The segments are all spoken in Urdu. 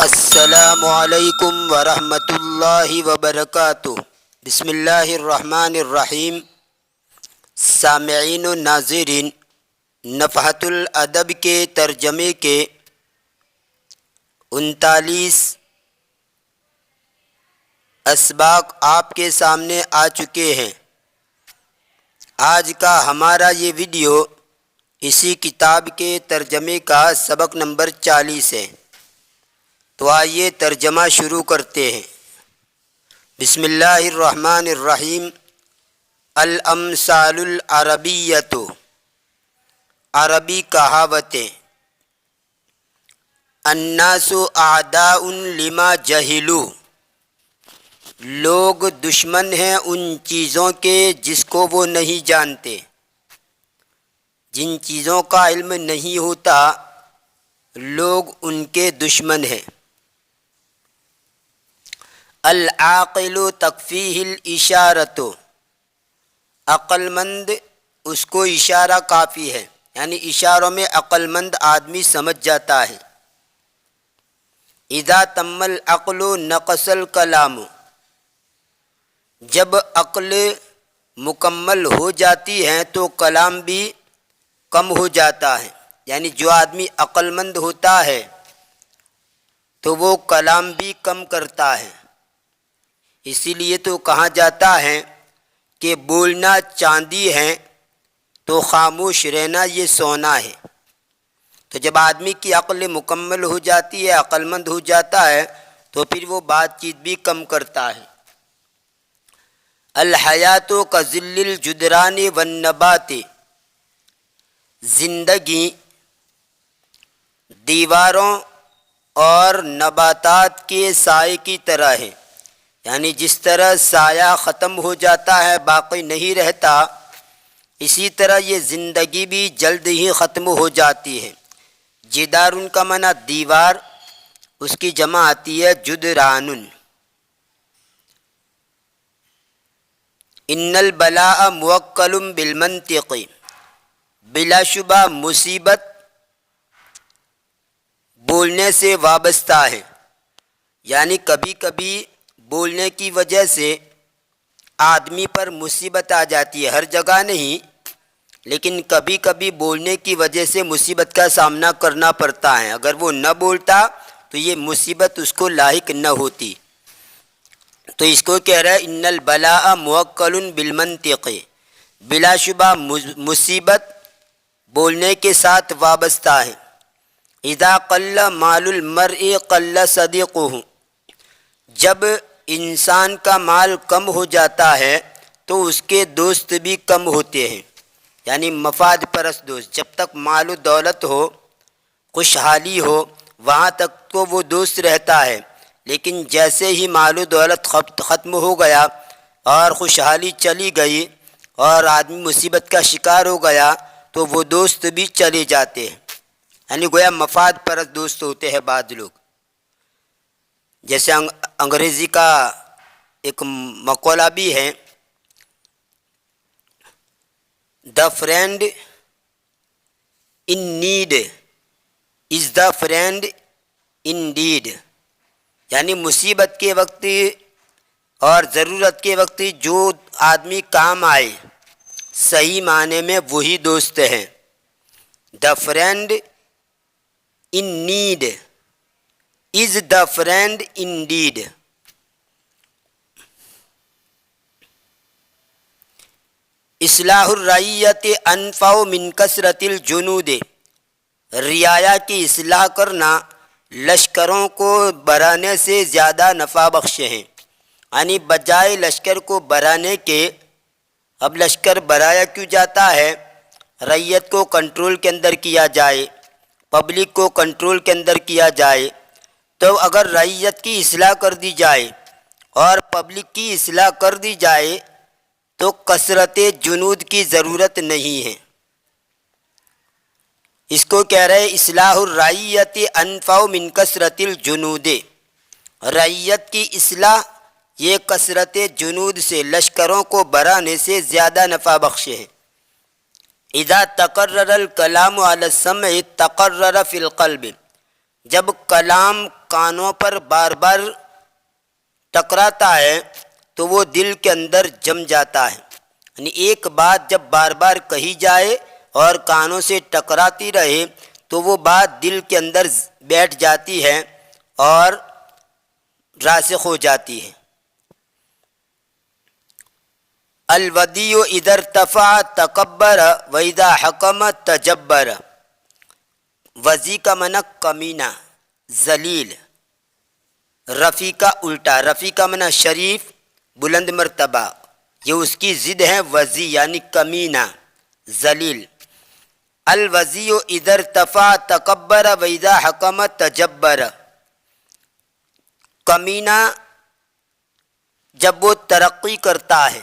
السلام علیکم ورحمۃ اللہ وبرکاتہ۔ بسم اللہ الرحمن الرحیم۔ سامعین و ناظرین، نفحۃ الادب کے ترجمے کے 39 اسباق آپ کے سامنے آ چکے ہیں۔ آج کا ہمارا یہ ویڈیو اسی کتاب کے ترجمے کا سبق نمبر 40 ہے۔ تو آئیے ترجمہ شروع کرتے ہیں۔ بسم اللہ الرحمن الرحیم۔ الامثال العربیۃ، عربی کہاوتیں۔ الناس اعداء لما جہلوا، لوگ دشمن ہیں ان چیزوں کے جس کو وہ نہیں جانتے۔ جن چیزوں کا علم نہیں ہوتا لوگ ان کے دشمن ہیں۔ العاقل تکفیہ الاشارۃ، عقل مند اس کو اشارہ کافی ہے، یعنی اشاروں میں عقل مند آدمی سمجھ جاتا ہے۔ اذا تم العقل نقص الکلام، جب عقل مکمل ہو جاتی ہے تو کلام بھی کم ہو جاتا ہے، یعنی جو آدمی عقل مند ہوتا ہے تو وہ کلام بھی کم کرتا ہے۔ اسی لیے تو کہا جاتا ہے کہ بولنا چاندی ہے تو خاموش رہنا یہ سونا ہے۔ تو جب آدمی کی عقل مکمل ہو جاتی ہے، عقل مند ہو جاتا ہے، تو پھر وہ بات چیت بھی کم کرتا ہے۔ الحیات کظل الجدران والنبات، زندگی دیواروں اور نباتات کے سائے کی طرح ہے، یعنی جس طرح سایہ ختم ہو جاتا ہے باقی نہیں رہتا، اسی طرح یہ زندگی بھی جلد ہی ختم ہو جاتی ہے۔ جدار ان کا معنی دیوار، اس کی جمع آتی ہے جدران۔ ان البلاء موکل بالمنطق، بلا شبہ مصیبت بولنے سے وابستہ ہے، یعنی کبھی کبھی بولنے کی وجہ سے آدمی پر مصیبت آ جاتی ہے، ہر جگہ نہیں لیکن کبھی کبھی بولنے کی وجہ سے مصیبت کا سامنا کرنا پڑتا ہے۔ اگر وہ نہ بولتا تو یہ مصیبت اس کو لاحق نہ ہوتی۔ تو اس کو کہہ رہا ہے ان البلاء موکل بالمنطق، بلا شبہ مصیبت بولنے کے ساتھ وابستہ ہے۔ اذا قل مال المرء قل صدیقہ، جب انسان کا مال کم ہو جاتا ہے تو اس کے دوست بھی کم ہوتے ہیں، یعنی مفاد پرست دوست۔ جب تک مال و دولت ہو، خوشحالی ہو، وہاں تک تو وہ دوست رہتا ہے، لیکن جیسے ہی مال و دولت ختم ہو گیا اور خوشحالی چلی گئی اور آدمی مصیبت کا شکار ہو گیا تو وہ دوست بھی چلے جاتے ہیں، یعنی گویا مفاد پرست دوست ہوتے ہیں بعض لوگ۔ جیسے انگریزی کا ایک مقولہ بھی ہے، the friend in need is the friend in deed, یعنی مصیبت کے وقت اور ضرورت کے وقت جو آدمی کام آئے صحیح معنی میں وہی دوست ہیں۔ دا friend in need is the friend indeed۔ اصلاح الرعیت انفع من کثرت الجنود، رعایا کی اصلاح کرنا لشکروں کو بڑھانے سے زیادہ نفع بخش ہیں، یعنی بجائے لشکر کو بڑھانے کے، اب لشکر بڑھایا کیوں جاتا ہے؟ رعیت کو کنٹرول کے اندر کیا جائے، پبلک کو کنٹرول کے اندر کیا جائے۔ تو اگر رعیت کی اصلاح کر دی جائے اور پبلک کی اصلاح کر دی جائے تو کثرت جنود کی ضرورت نہیں ہے۔ اس کو کہہ رہے اصلاح الرعیت انفع من کثرت الجنود، رعیت کی اصلاح یہ کثرت جنود سے، لشکروں کو بڑھانے سے زیادہ نفع بخش ہے۔ اذا تقرر الکلام علی السمع تقرر فی القلب، جب کلام کانوں پر بار بار ٹکراتا ہے تو وہ دل کے اندر جم جاتا ہے، یعنی ایک بات جب بار بار کہی جائے اور کانوں سے ٹکراتی رہے تو وہ بات دل کے اندر بیٹھ جاتی ہے اور راسخ ہو جاتی ہے۔ الودیع اذا ارتفع تکبر و اذا حکم تجبر۔ وزی کا معنی کمینہ، ذلیل، رفیع کا الٹا، رفیع کا معنی شریف، بلند مرتبہ، یہ اس کی ضد ہے وزی یعنی کمینہ، ذلیل۔ الوزیع اذا ارتفع تکبر و اذا حکم تجبر۔ کمینہ جب وہ ترقی کرتا ہے،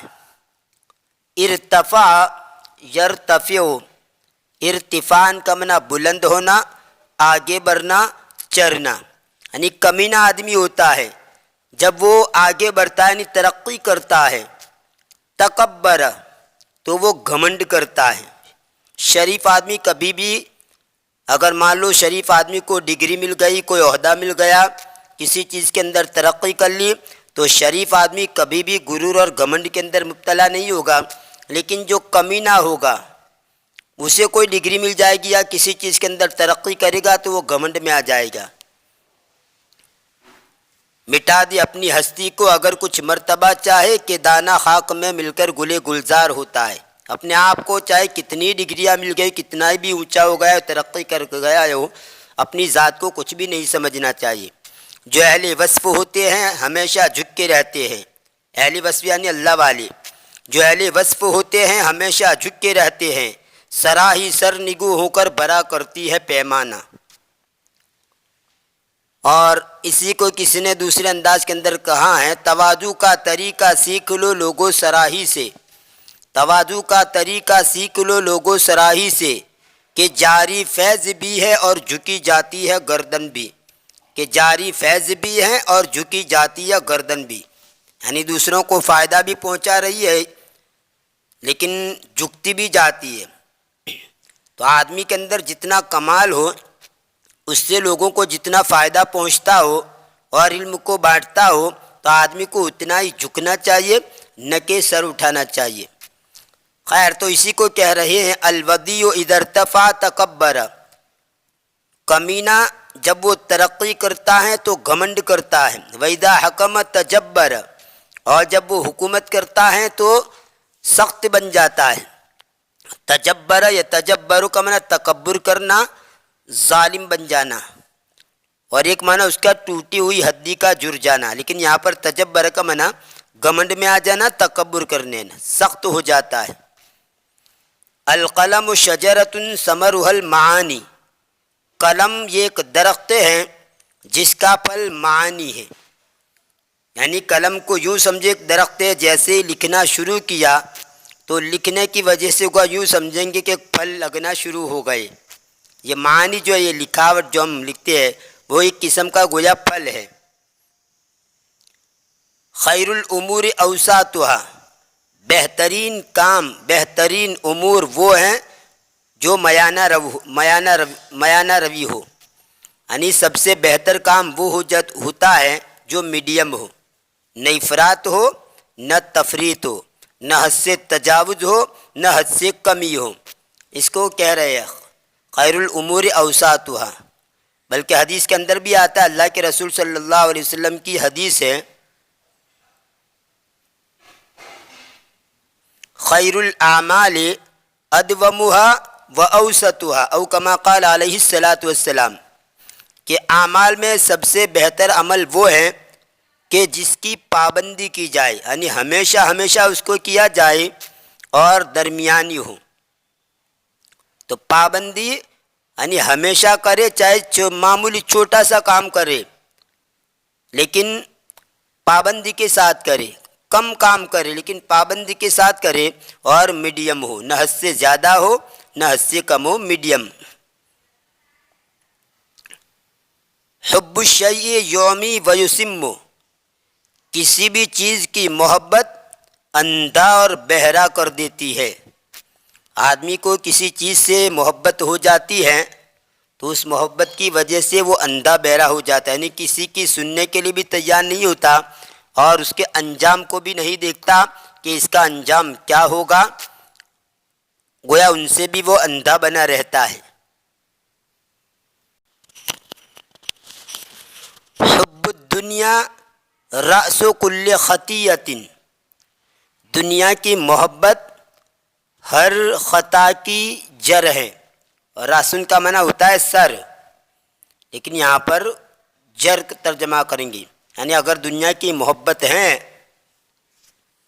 ارتفع یرتفع، ارتفاع کا معنی بلند ہونا، آگے بڑھنا، چڑھنا، یعنی کمینہ آدمی ہوتا ہے جب وہ آگے بڑھتا ہے یعنی ترقی کرتا ہے۔ تکبر تو وہ گھمنڈ کرتا ہے۔ شریف آدمی کبھی بھی، اگر مان لو شریف آدمی کو ڈگری مل گئی، کوئی عہدہ مل گیا، کسی چیز کے اندر ترقی کر لی، تو شریف آدمی کبھی بھی غرور اور گھمنڈ کے اندر مبتلا نہیں ہوگا۔ لیکن جو کمینہ ہوگا اسے کوئی ڈگری مل جائے گی یا کسی چیز کے اندر ترقی کرے گا تو وہ گھمنڈ میں آ جائے گا۔ مٹا دی اپنی ہستی کو اگر کچھ مرتبہ چاہے کہ دانہ خاک میں مل کر گلے گلزار ہوتا ہے۔ اپنے آپ کو چاہے کتنی ڈگریاں مل گئی، کتنا بھی اونچا ہو گیا، ترقی کر گیا ہو، اپنی ذات کو کچھ بھی نہیں سمجھنا چاہیے۔ جو اہل وصف ہوتے ہیں ہمیشہ جھک کے رہتے ہیں، اہل وصف یعنی اللہ والے، جو اہل وصف ہوتے ہیں ہمیشہ جھک کے رہتے ہیں۔ سراہی سر نگو ہو کر برا کرتی ہے پیمانہ۔ اور اسی کو کسی نے دوسرے انداز کے اندر کہا ہے، تواضع کا طریقہ سیکھ لو لوگو سراہی سے، تواضع کا طریقہ سیکھ لو لوگو سراہی سے، کہ جاری فیض بھی ہے اور جھکی جاتی ہے گردن بھی، کہ جاری فیض بھی ہے اور جھکی جاتی ہے گردن بھی، یعنی دوسروں کو فائدہ بھی پہنچا رہی ہے لیکن جھکتی بھی جاتی ہے۔ تو آدمی کے اندر جتنا کمال ہو، اس سے لوگوں کو جتنا فائدہ پہنچتا ہو اور علم کو بانٹتا ہو تو آدمی کو اتنا ہی جھکنا چاہیے، نہ کہ سر اٹھانا چاہیے۔ خیر، تو اسی کو کہہ رہے ہیں الودیع اذا ارتفع تکبر۔ کمینہ جب وہ ترقی کرتا ہے تو گھمنڈ کرتا ہے، وَإِذَا حَكَمَ تَجَبَّرَ، اور جب وہ حکومت کرتا ہے تو سخت بن جاتا ہے۔ تجبر یا تجبر کا معنی تکبر کرنا، ظالم بن جانا، اور ایک معنی اس کا ٹوٹی ہوئی ہڈی کا جڑ جانا، لیکن یہاں پر تجبر کا معنی گھمنڈ میں آ جانا، تکبر کرنے، سخت ہو جاتا ہے۔ القلم شجرۃ ثمرها المعانی، قلم یہ ایک درخت ہے جس کا پھل معانی ہے، یعنی قلم کو یوں سمجھے ایک درخت ہے، جیسے ہی لکھنا شروع کیا تو لکھنے کی وجہ سے ہوگا، یوں سمجھیں گے کہ پھل لگنا شروع ہو گئے۔ یہ معانی جو ہے، یہ لکھاوٹ جو ہم لکھتے ہیں وہ ایک قسم کا گویا پھل ہے۔ خیر الامور اوساطها، بہترین کام، بہترین امور وہ ہیں جو میانہ روی ہو، یعنی سب سے بہتر کام وہ ہوتا ہے جو میڈیم ہو، نہ افراط ہو نہ تفریط ہو، نہ حد سے تجاوز ہو نہ حد سے کمی ہو۔ اس کو کہہ رہے ہیں خیر الامور اوساطها۔ بلکہ حدیث کے اندر بھی آتا ہے، اللہ کے رسول صلی اللہ علیہ وسلم کی حدیث ہے، خیر الاعمال ادومها واوسطها، او کما قال علیہ الصلاۃ والسلام، کہ اعمال میں سب سے بہتر عمل وہ ہے کہ جس کی پابندی کی جائے، یعنی ہمیشہ ہمیشہ اس کو کیا جائے اور درمیانی ہو۔ تو پابندی یعنی ہمیشہ کرے، چاہے معمولی چھوٹا سا کام کرے لیکن پابندی کے ساتھ کرے، کم کام کرے لیکن پابندی کے ساتھ کرے، اور میڈیم ہو، نہ حد سے زیادہ ہو نہ حد سے کم ہو، میڈیم۔ حب الشیء یومی ویسم، کسی بھی چیز کی محبت اندھا اور بہرا کر دیتی ہے۔ آدمی کو کسی چیز سے محبت ہو جاتی ہے تو اس محبت کی وجہ سے وہ اندھا بہرا ہو جاتا ہے، یعنی کسی کی سننے کے لیے بھی تیار نہیں ہوتا اور اس کے انجام کو بھی نہیں دیکھتا کہ اس کا انجام کیا ہوگا، گویا ان سے بھی وہ اندھا بنا رہتا ہے۔ حب الدنیا رأس کل خطیۃ، دنیا کی محبت ہر خطا کی جڑ ہے۔ راسن کا معنی ہوتا ہے سر، لیکن یہاں پر جڑ ترجمہ کریں گے، یعنی اگر دنیا کی محبت ہے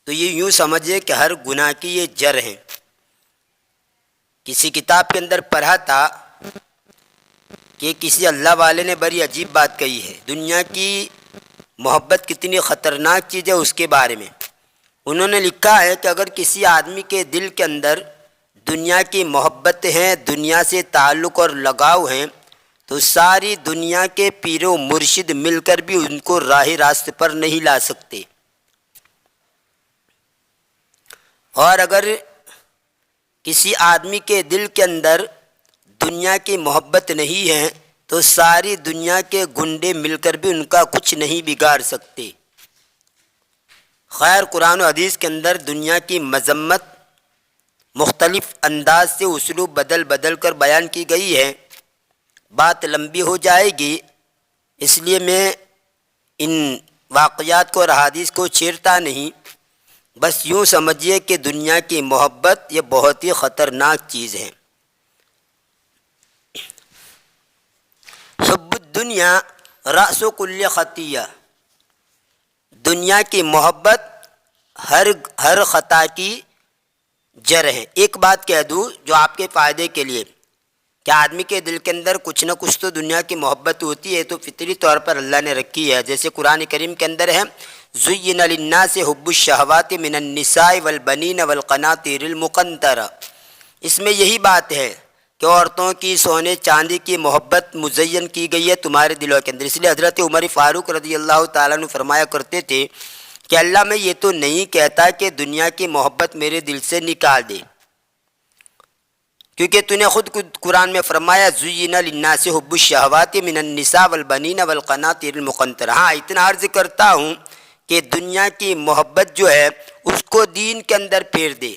تو یہ یوں سمجھے کہ ہر گناہ کی یہ جڑ ہے۔ کسی کتاب کے اندر پڑھا تھا کہ کسی اللہ والے نے بڑی عجیب بات کہی ہے، دنیا کی محبت کتنی خطرناک چیز ہے اس کے بارے میں۔ انہوں نے لکھا ہے کہ اگر کسی آدمی کے دل کے اندر دنیا کی محبت ہیں، دنیا سے تعلق اور لگاؤ ہیں، تو ساری دنیا کے پیر و مرشد مل کر بھی ان کو راہ راست پر نہیں لا سکتے۔ اور اگر کسی آدمی کے دل کے اندر دنیا کی محبت نہیں ہے تو ساری دنیا کے گنڈے مل کر بھی ان کا کچھ نہیں بگاڑ سکتے۔ خیر، قرآن و حدیث کے اندر دنیا کی مذمت مختلف انداز سے اسلوب بدل بدل کر بیان کی گئی ہے، بات لمبی ہو جائے گی، اس لیے میں ان واقعات کو اور احادیث کو چھیڑتا نہیں، بس یوں سمجھیے کہ دنیا کی محبت یہ بہت ہی خطرناک چیز ہے۔ حب الدنیا رأس کل خطیہ، دنیا کی محبت ہر خطا کی جڑ ہے۔ ایک بات کہہ دوں جو آپ کے فائدے کے لیے، کہ آدمی کے دل کے اندر کچھ نہ کچھ تو دنیا کی محبت ہوتی ہے، تو فطری طور پر اللہ نے رکھی ہے۔ جیسے قرآن کریم کے اندر ہے زُيِّنَ لِلنَّاسِ حُبُّ الشَّهَوَاتِ مِنَ النِّسَاءِ وَالْبَنِينَ وَالْقَنَاطِيرِ الْمُقَنطَرَةِ، اس میں یہی بات ہے کہ عورتوں کی سونے چاندی کی محبت مزین کی گئی ہے تمہارے دلوں کے اندر۔ اس لیے حضرت عمر فاروق رضی اللہ تعالیٰ عنہ فرمایا کرتے تھے کہ اللہ میں یہ تو نہیں کہتا کہ دنیا کی محبت میرے دل سے نکال دے، کیونکہ تو نے خود قرآن میں فرمایا زُيِّنَ لِلنَّاسِ حُبُّ الشَّهَوَاتِ مِنَ النِّسَاءِ وَالْبَنِينَ وَالْقَنَاطِيرِ الْمُقَنطَرَةِ۔ ہاں، اتنا عرض کرتا ہوں کہ دنیا کی محبت جو ہے اس کو دین کے اندر پھیر دے،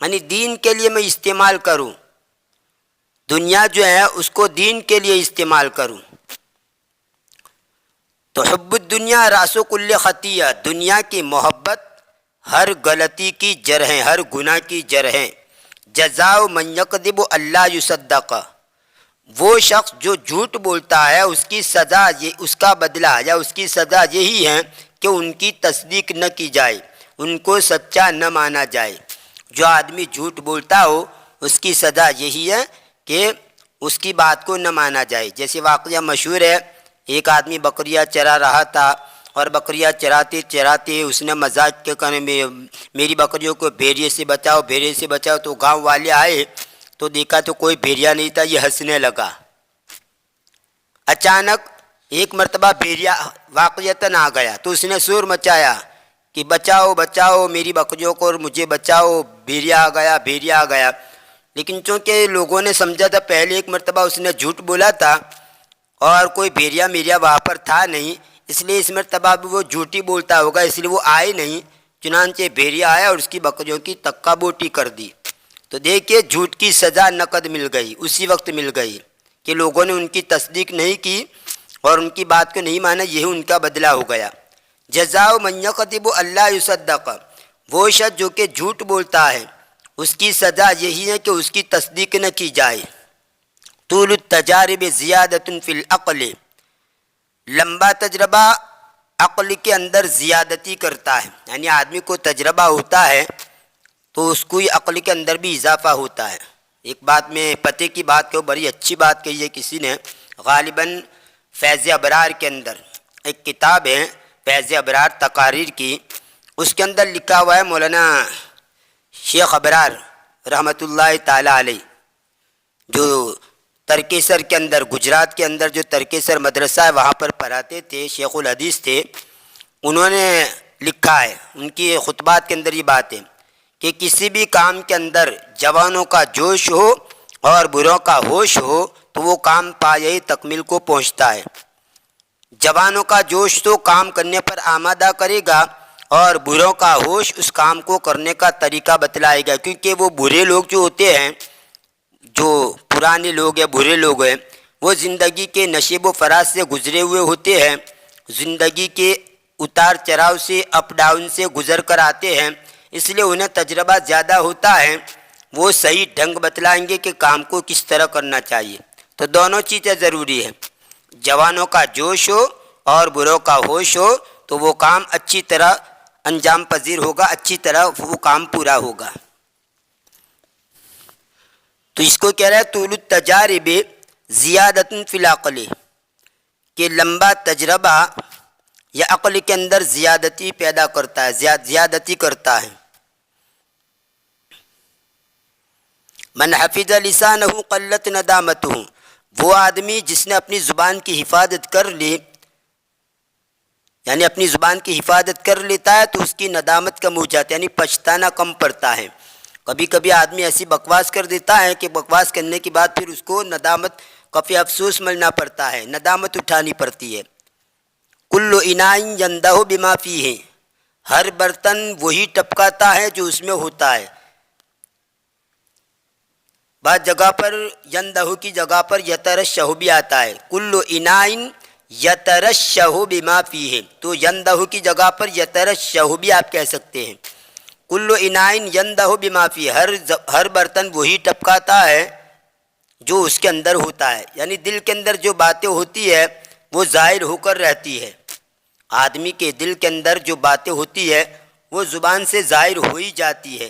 یعنی دین کے لیے میں استعمال کروں، دنیا جو ہے اس کو دین کے لیے استعمال کروں۔ تو حب الدنیا رأس کل خطیہ، دنیا کی محبت ہر غلطی کی جڑ ہے، ہر گناہ کی جڑ ہے۔ جزاء من یکذب اللہ یصدق، وہ شخص جو جھوٹ بولتا ہے اس کی سزا، اس کا بدلہ یا اس کی سزا یہی ہے کہ ان کی تصدیق نہ کی جائے، ان کو سچا نہ مانا جائے۔ جو آدمی جھوٹ بولتا ہو اس کی سزا یہی ہے کہ اس کی بات کو نہ مانا جائے۔ جیسے واقعہ مشہور ہے، ایک آدمی بکریاں چرا رہا تھا اور بکریاں چراتے چراتے اس نے مذاق کے کرنے میں میری بکریوں کو بھیڑیے سے بچاؤ، بھیڑیے سے بچاؤ، تو گاؤں والے آئے تو دیکھا تو کوئی بھیڑیا نہیں تھا، یہ ہنسنے لگا۔ اچانک ایک مرتبہ بھیڑیا واقعتاً آ گیا تو اس نے شور مچایا کہ بچاؤ بچاؤ میری بکریوں کو اور مجھے بچاؤ، بھیڑیا آ گیا، بھیڑیا آ گیا۔ لیکن چونکہ لوگوں نے سمجھا تھا پہلے ایک مرتبہ اس نے جھوٹ بولا تھا اور کوئی بھیڑیا میریا وہاں پر تھا نہیں، اس لیے اس مرتبہ بھی وہ جھوٹی بولتا ہوگا، اس لیے وہ آئے نہیں۔ چنانچہ بھیڑیا آیا اور اس کی بکریوں کی تکا بوٹی کر دی۔ تو دیکھیے جھوٹ کی سزا نقد مل گئی، اسی وقت مل گئی کہ لوگوں نے ان کی تصدیق نہیں کی اور ان کی بات کو نہیں مانا، یہ ان کا بدلہ ہو گیا۔ جزاء من یکذب اللہ یصدق، وہ شخص جو کہ جھوٹ بولتا ہے اس کی سزا یہی ہے کہ اس کی تصدیق نہ کی جائے۔ طول التجارب زیادۃ فی العقل، لمبا تجربہ عقل کے اندر زیادتی کرتا ہے، یعنی آدمی کو تجربہ ہوتا ہے تو اس کو عقل کے اندر بھی اضافہ ہوتا ہے۔ ایک بات میں پتے کی بات کہوں، بڑی اچھی بات کہی ہے کسی نے، غالباً فیض ابرار کے اندر ایک کتاب ہے فیض ابرار تقاریر کی، اس کے اندر لکھا ہوا ہے مولانا شیخ ابرار رحمۃ اللہ تعالی علیہ، جو ترکیسر کے اندر، گجرات کے اندر جو ترکیسر مدرسہ ہے وہاں پر پڑھاتے تھے، شیخ الحدیث تھے، انہوں نے لکھا ہے ان کی خطبات کے اندر یہ بات ہے کہ کسی بھی کام کے اندر جوانوں کا جوش ہو اور بروں کا ہوش ہو تو وہ کام پایۂ تکمیل کو پہنچتا ہے۔ جوانوں کا جوش تو کام کرنے پر آمادہ کرے گا اور بروں کا ہوش اس کام کو کرنے کا طریقہ بتلائے گا، کیونکہ وہ برے لوگ جو ہوتے ہیں، جو پرانے لوگ ہیں، برے لوگ ہیں، وہ زندگی کے نشیب و فراز سے گزرے ہوئے ہوتے ہیں، زندگی کے اتار چڑھاؤ سے، اپ ڈاؤن سے گزر کر آتے ہیں، اس لیے انہیں تجربہ زیادہ ہوتا ہے۔ وہ صحیح ڈھنگ بتلائیں گے کہ کام کو کس طرح کرنا چاہیے۔ تو دونوں چیزیں ضروری ہیں، جوانوں کا جوش ہو اور بروں کا ہوش ہو تو وہ کام اچھی طرح انجام پذیر ہوگا، اچھی طرح وہ کام پورا ہوگا۔ تو اس کو کہہ رہا ہے طول التجارب زیادۃ فی العقل، کہ لمبا تجربہ یا عقل کے اندر زیادتی پیدا کرتا ہے، زیادتی کرتا ہے۔ من حفظ لسانہ قلت ندامتہ، وہ آدمی جس نے اپنی زبان کی حفاظت کر لی، یعنی اپنی زبان کی حفاظت کر لیتا ہے تو اس کی ندامت کم ہو جاتی ہے، یعنی پچھتانا کم پڑتا ہے۔ کبھی کبھی آدمی ایسی بکواس کر دیتا ہے کہ بکواس کرنے کے بعد پھر اس کو ندامت، کافی افسوس ملنا پڑتا ہے، ندامت اٹھانی پڑتی ہے۔ کل اناء یندہ بما فیہ، ہر برتن وہی ٹپکاتا ہے جو اس میں ہوتا ہے۔ بعض جگہ پر یندہ کی جگہ پر یترشح بھی آتا ہے، کل اناء یترشح بما فیہ، تو یندہ کی جگہ پر یترشح بھی آپ کہہ سکتے ہیں۔ کل اناء یندہ بما فیہ، ہر برتن وہی ٹپکاتا ہے جو اس کے اندر ہوتا ہے، یعنی دل کے اندر جو باتیں ہوتی ہے وہ ظاہر ہو کر رہتی ہے۔ آدمی کے دل کے اندر جو باتیں ہوتی ہے وہ زبان سے ظاہر ہو ہی جاتی ہے،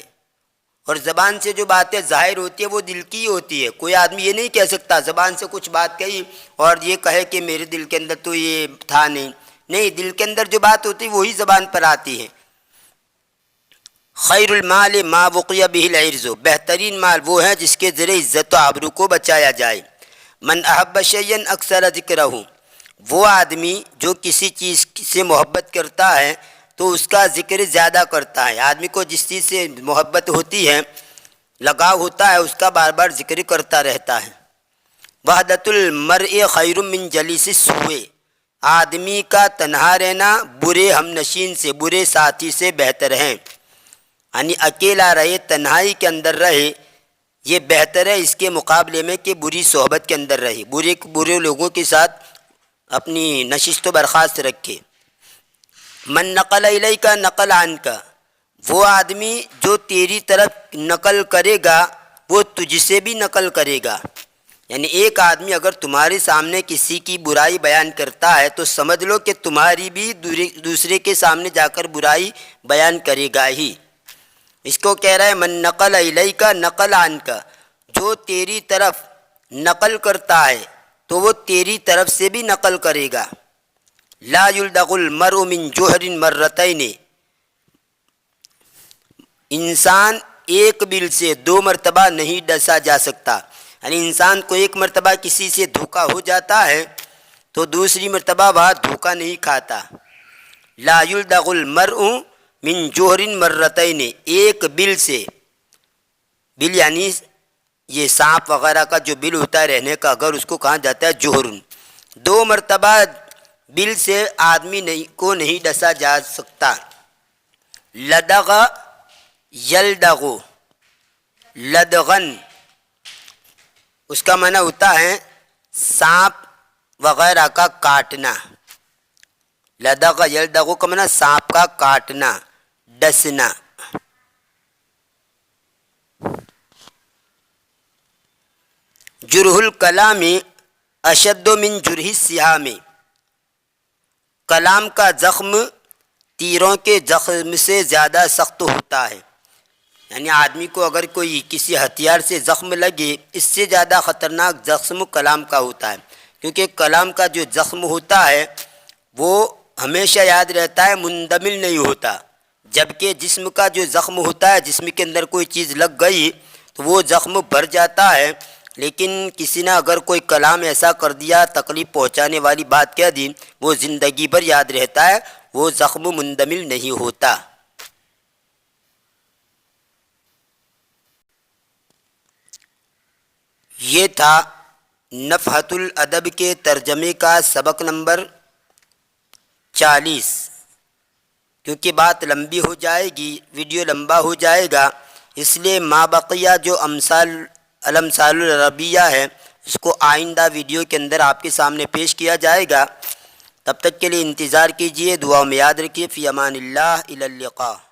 اور زبان سے جو باتیں ظاہر ہوتی ہے وہ دل کی ہوتی ہے۔ کوئی آدمی یہ نہیں کہہ سکتا زبان سے کچھ بات کہی اور یہ کہے کہ میرے دل کے اندر تو یہ تھا نہیں، دل کے اندر جو بات ہوتی ہے وہی زبان پر آتی ہے۔ خیر المال ما وقی بہ العرض، بہترین مال وہ ہے جس کے ذریعے عزت و آبرو کو بچایا جائے۔ من احب شیئا اکثر ذکرہ، وہ آدمی جو کسی چیز سے محبت کرتا ہے تو اس کا ذکر زیادہ کرتا ہے۔ آدمی کو جس چیز سے محبت ہوتی ہے، لگاؤ ہوتا ہے، اس کا بار بار ذکر کرتا رہتا ہے۔ وحدۃ المرء خیر من جلیس السوء، آدمی کا تنہا رہنا برے ہم نشین سے، برے ساتھی سے بہتر ہے، یعنی اکیلا رہے، تنہائی کے اندر رہے، یہ بہتر ہے اس کے مقابلے میں کہ بری صحبت کے اندر رہے، برے لوگوں کے ساتھ اپنی نشست و برخاست رکھے۔ من نقل الیک نقل عنک، وہ آدمی جو تیری طرف نقل کرے گا وہ تجھ سے بھی نقل کرے گا، یعنی ایک آدمی اگر تمہارے سامنے کسی کی برائی بیان کرتا ہے تو سمجھ لو کہ تمہاری بھی دوسرے کے سامنے جا کر برائی بیان کرے گا ہی۔ اس کو کہہ رہا ہے من نقل الیک نقل عنک، جو تیری طرف نقل کرتا ہے تو وہ تیری طرف سے بھی نقل کرے گا۔ لا یلدغ المرء من جوہر مرتین، انسان ایک بل سے دو مرتبہ نہیں ڈسا جا سکتا، یعنی انسان کو ایک مرتبہ کسی سے دھوکا ہو جاتا ہے تو دوسری مرتبہ وہ دھوکا نہیں کھاتا۔ لا یلدغ المرء من جوہر مرتین، ایک بل سے، بل یعنی یہ سانپ وغیرہ کا جو بل ہوتا ہے رہنے کا، اگر اس کو کہا جاتا ہے جوہر، دو مرتبہ بل سے آدمی کو نہیں ڈسا جا سکتا۔ لدغ یلدغ، لدغن اس کا معنی ہوتا ہے سانپ وغیرہ کا کاٹنا، لدغ یلدغ کا معنی سانپ کا کاٹنا، ڈسنا۔ جرح الکلام اشد من جرح السہام، کلام کا زخم تیروں کے زخم سے زیادہ سخت ہوتا ہے، یعنی آدمی کو اگر کوئی کسی ہتھیار سے زخم لگے اس سے زیادہ خطرناک زخم کلام کا ہوتا ہے، کیونکہ کلام کا جو زخم ہوتا ہے وہ ہمیشہ یاد رہتا ہے، مندمل نہیں ہوتا، جبکہ جسم کا جو زخم ہوتا ہے، جسم کے اندر کوئی چیز لگ گئی تو وہ زخم بھر جاتا ہے، لیکن کسی نے اگر کوئی کلام ایسا کر دیا، تکلیف پہنچانے والی بات کہہ دی، وہ زندگی بھر یاد رہتا ہے، وہ زخم مندمل نہیں ہوتا۔ یہ تھا نفحۃ الادب کے ترجمے کا سبق نمبر 40، کیونکہ بات لمبی ہو جائے گی، ویڈیو لمبا ہو جائے گا، اس لیے ما بقیہ جو الامثال العربیہ ہے اس کو آئندہ ویڈیو کے اندر آپ کے سامنے پیش کیا جائے گا۔ تب تک کے لیے انتظار کیجیے، دعا میں یاد رکھیے۔ فی امان اللہ، الی اللقاء۔